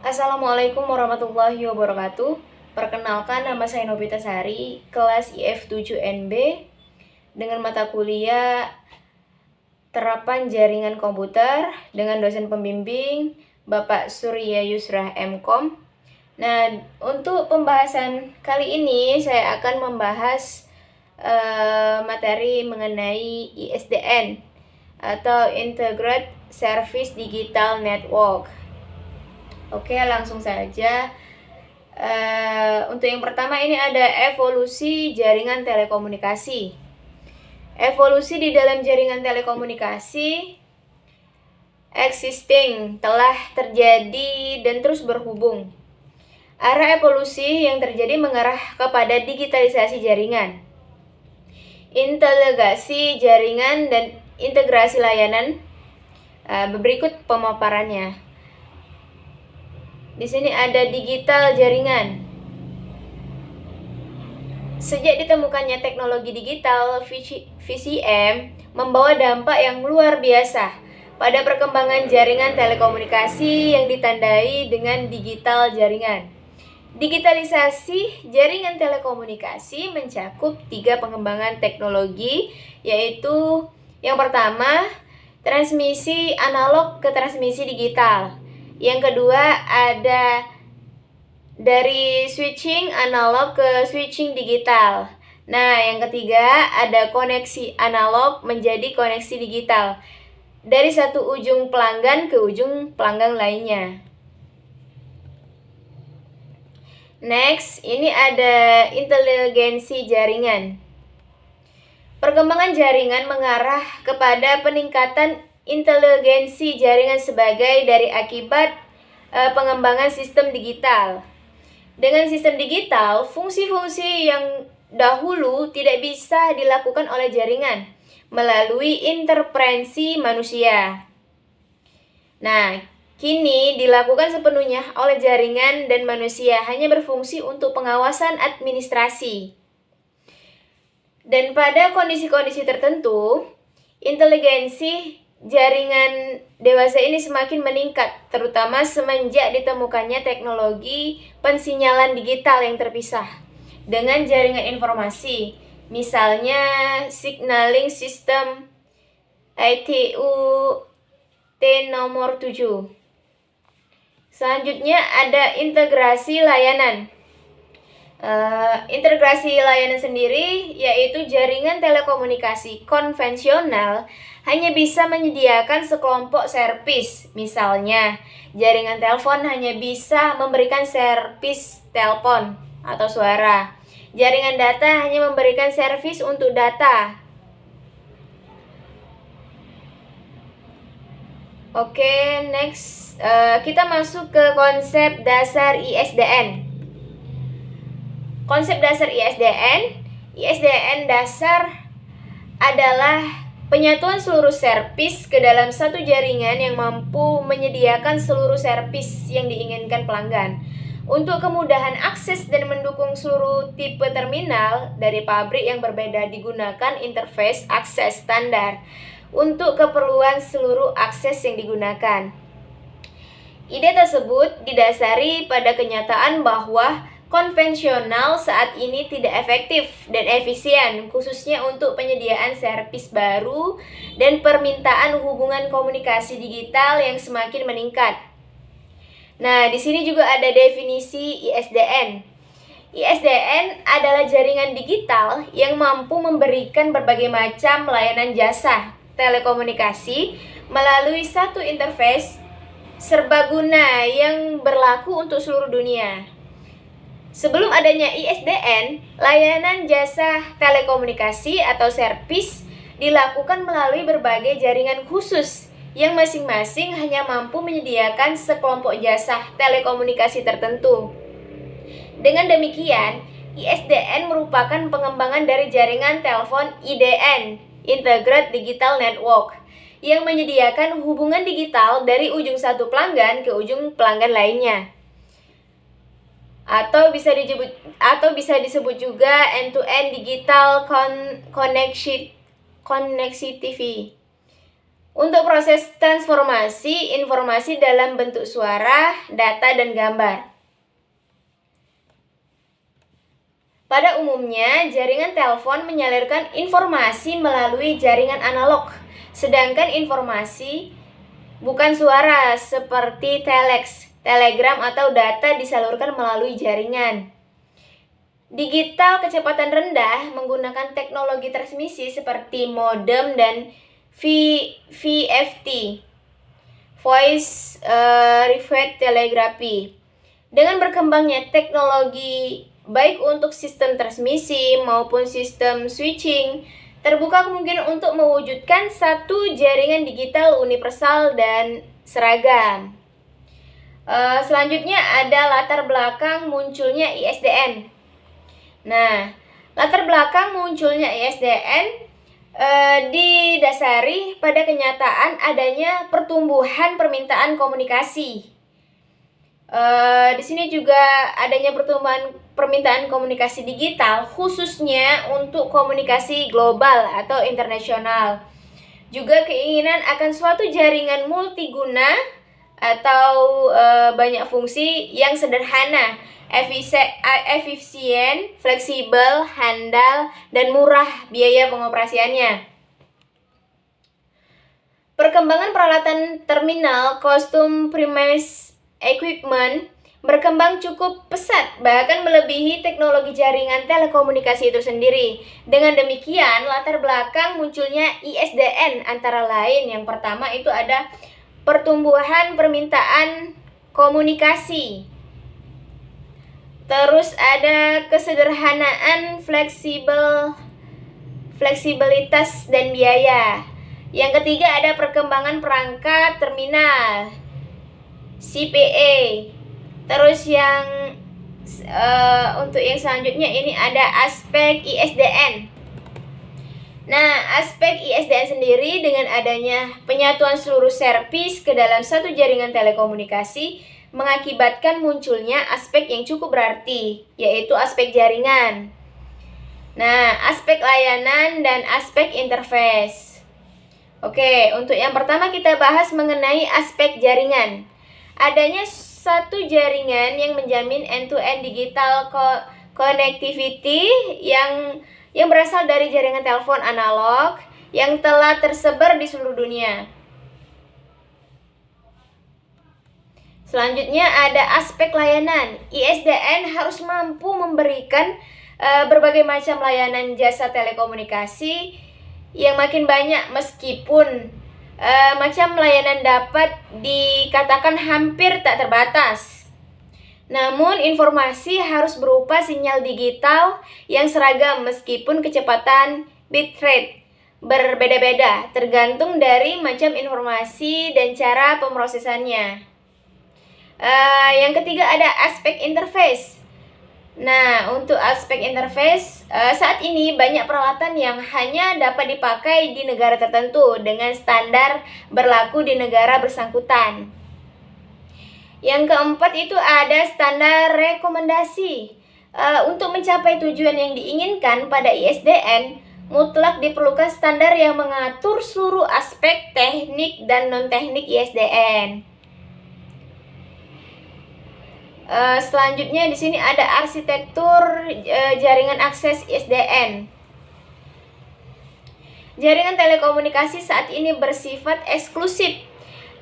Assalamualaikum warahmatullahi wabarakatuh. Perkenalkan, nama saya Nobita Sari, kelas IF7NB dengan mata kuliah Terapan Jaringan Komputer dengan dosen pembimbing Bapak Surya Yusrah MKom. Nah, untuk pembahasan kali ini saya akan membahas materi mengenai ISDN atau Integrated Service Digital Network. Oke, langsung saja. Untuk yang pertama ini ada evolusi jaringan telekomunikasi. Evolusi di dalam jaringan telekomunikasi existing telah terjadi dan terus berhubung. Arah evolusi yang terjadi mengarah kepada digitalisasi jaringan, integrasi jaringan, dan integrasi layanan. Berikut pemaparannya. Di sini ada digital jaringan. Sejak ditemukannya teknologi digital, VCM membawa dampak yang luar biasa pada perkembangan jaringan telekomunikasi yang ditandai dengan digital jaringan. Digitalisasi jaringan telekomunikasi mencakup 3 pengembangan teknologi, yaitu yang pertama, transmisi analog ke transmisi digital. Yang kedua, ada dari switching analog ke switching digital. Nah, yang ketiga, ada koneksi analog menjadi koneksi digital dari satu ujung pelanggan ke ujung pelanggan lainnya. Next, ini ada inteligensi jaringan. Perkembangan jaringan mengarah kepada peningkatan inteligensi jaringan sebagai dari akibat pengembangan sistem digital. Dengan sistem digital, fungsi-fungsi yang dahulu tidak bisa dilakukan oleh jaringan melalui interferensi manusia. Nah, kini dilakukan sepenuhnya oleh jaringan dan manusia hanya berfungsi untuk pengawasan administrasi. Dan pada kondisi-kondisi tertentu, inteligensi jaringan dewasa ini semakin meningkat, terutama semenjak ditemukannya teknologi pensinyalan digital yang terpisah dengan jaringan informasi, misalnya signaling system ITU-T nomor 7. Selanjutnya ada integrasi layanan. Integrasi layanan sendiri yaitu jaringan telekomunikasi konvensional hanya bisa menyediakan sekelompok servis. Misalnya, jaringan telepon hanya bisa memberikan servis telepon atau suara. Jaringan data hanya memberikan servis untuk data. Oke, next kita masuk ke konsep dasar ISDN. Konsep dasar ISDN dasar adalah penyatuan seluruh servis ke dalam satu jaringan yang mampu menyediakan seluruh servis yang diinginkan pelanggan. Untuk kemudahan akses dan mendukung seluruh tipe terminal dari pabrik yang berbeda digunakan interface akses standar untuk keperluan seluruh akses yang digunakan. Ide tersebut didasari pada kenyataan bahwa konvensional saat ini tidak efektif dan efisien, khususnya untuk penyediaan servis baru dan permintaan hubungan komunikasi digital yang semakin meningkat. Nah, di sini juga ada definisi ISDN. ISDN adalah jaringan digital yang mampu memberikan berbagai macam layanan jasa telekomunikasi melalui satu interface serbaguna yang berlaku untuk seluruh dunia. Sebelum adanya ISDN, layanan jasa telekomunikasi atau servis dilakukan melalui berbagai jaringan khusus yang masing-masing hanya mampu menyediakan sekelompok jasa telekomunikasi tertentu. Dengan demikian, ISDN merupakan pengembangan dari jaringan telepon IDN, Integrated Digital Network, yang menyediakan hubungan digital dari ujung satu pelanggan ke ujung pelanggan lainnya. Atau bisa disebut juga end-to-end digital connectivity. untuk proses transformasi informasi dalam bentuk suara, data, dan gambar. Pada umumnya, jaringan telepon menyalurkan informasi melalui jaringan analog, sedangkan informasi bukan suara seperti telex, telegram, atau data disalurkan melalui jaringan. Digital kecepatan rendah menggunakan teknologi transmisi seperti modem dan VFT, Voice Referred Telegraphy. Dengan berkembangnya teknologi baik untuk sistem transmisi maupun sistem switching, terbuka kemungkinan untuk mewujudkan satu jaringan digital universal dan seragam. Selanjutnya ada latar belakang munculnya ISDN. Nah, latar belakang munculnya ISDN didasari pada kenyataan adanya pertumbuhan permintaan komunikasi. Di sini juga adanya pertumbuhan permintaan komunikasi digital, khususnya untuk komunikasi global atau internasional. Juga keinginan akan suatu jaringan multiguna atau banyak fungsi yang sederhana, efisien, fleksibel, handal, dan murah biaya pengoperasiannya. Perkembangan peralatan terminal custom premise equipment berkembang cukup pesat, bahkan melebihi teknologi jaringan telekomunikasi itu sendiri. Dengan demikian, latar belakang munculnya ISDN antara lain, yang pertama itu ada pertumbuhan permintaan komunikasi. Terus ada kesederhanaan, fleksibilitas, dan biaya. Yang ketiga ada perkembangan perangkat terminal, CPE. Terus yang untuk yang selanjutnya ini ada aspek ISDN. Nah, aspek ISDN sendiri dengan adanya penyatuan seluruh servis ke dalam satu jaringan telekomunikasi mengakibatkan munculnya aspek yang cukup berarti, yaitu aspek jaringan. Nah, aspek layanan dan aspek interface. Oke, untuk yang pertama kita bahas mengenai aspek jaringan. Adanya satu jaringan yang menjamin end-to-end digital connectivity yang berasal dari jaringan telepon analog yang telah tersebar di seluruh dunia. Selanjutnya ada aspek layanan. ISDN harus mampu memberikan berbagai macam layanan jasa telekomunikasi yang makin banyak, meskipun macam layanan dapat dikatakan hampir tak terbatas. Namun informasi harus berupa sinyal digital yang seragam meskipun kecepatan bitrate berbeda-beda tergantung dari macam informasi dan cara pemrosesannya. Yang ketiga ada aspek interface. Nah, untuk aspek interface, saat ini banyak peralatan yang hanya dapat dipakai di negara tertentu dengan standar berlaku di negara bersangkutan. Yang keempat itu ada standar rekomendasi. Untuk mencapai tujuan yang diinginkan pada ISDN, mutlak diperlukan standar yang mengatur seluruh aspek teknik dan non-teknik ISDN. Selanjutnya di sini ada arsitektur jaringan akses ISDN. Jaringan telekomunikasi saat ini bersifat eksklusif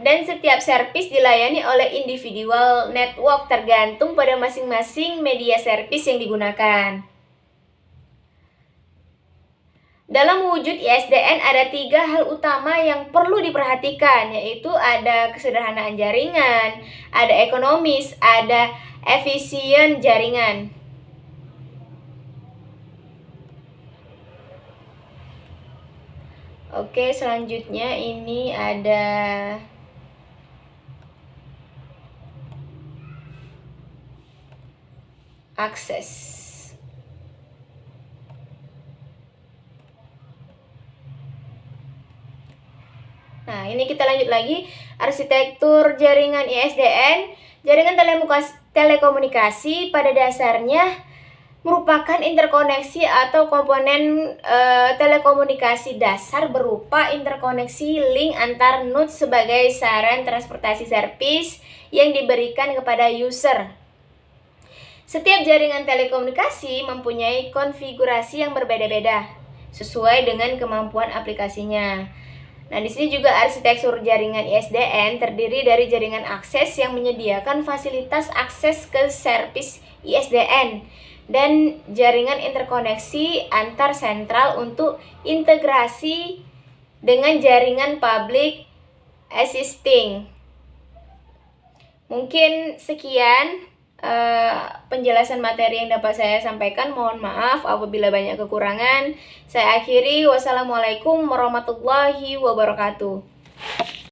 dan setiap servis dilayani oleh individual network tergantung pada masing-masing media servis yang digunakan. Dalam wujud ISDN ada 3 hal utama yang perlu diperhatikan, yaitu ada kesederhanaan jaringan, ada ekonomis, ada efisien jaringan. Oke, selanjutnya ini ada akses. Nah, ini kita lanjut lagi, arsitektur jaringan ISDN. Jaringan telekomunikasi pada dasarnya merupakan interkoneksi atau komponen telekomunikasi dasar berupa interkoneksi link antar node sebagai saran transportasi servis yang diberikan kepada user. Setiap jaringan telekomunikasi mempunyai konfigurasi yang berbeda-beda sesuai dengan kemampuan aplikasinya. Nah, di sini juga arsitektur jaringan ISDN terdiri dari jaringan akses yang menyediakan fasilitas akses ke servis ISDN dan jaringan interkoneksi antar sentral untuk integrasi dengan jaringan public existing. Mungkin sekian penjelasan materi yang dapat saya sampaikan. Mohon maaf apabila banyak kekurangan. Saya akhiri. Wassalamualaikum warahmatullahi wabarakatuh.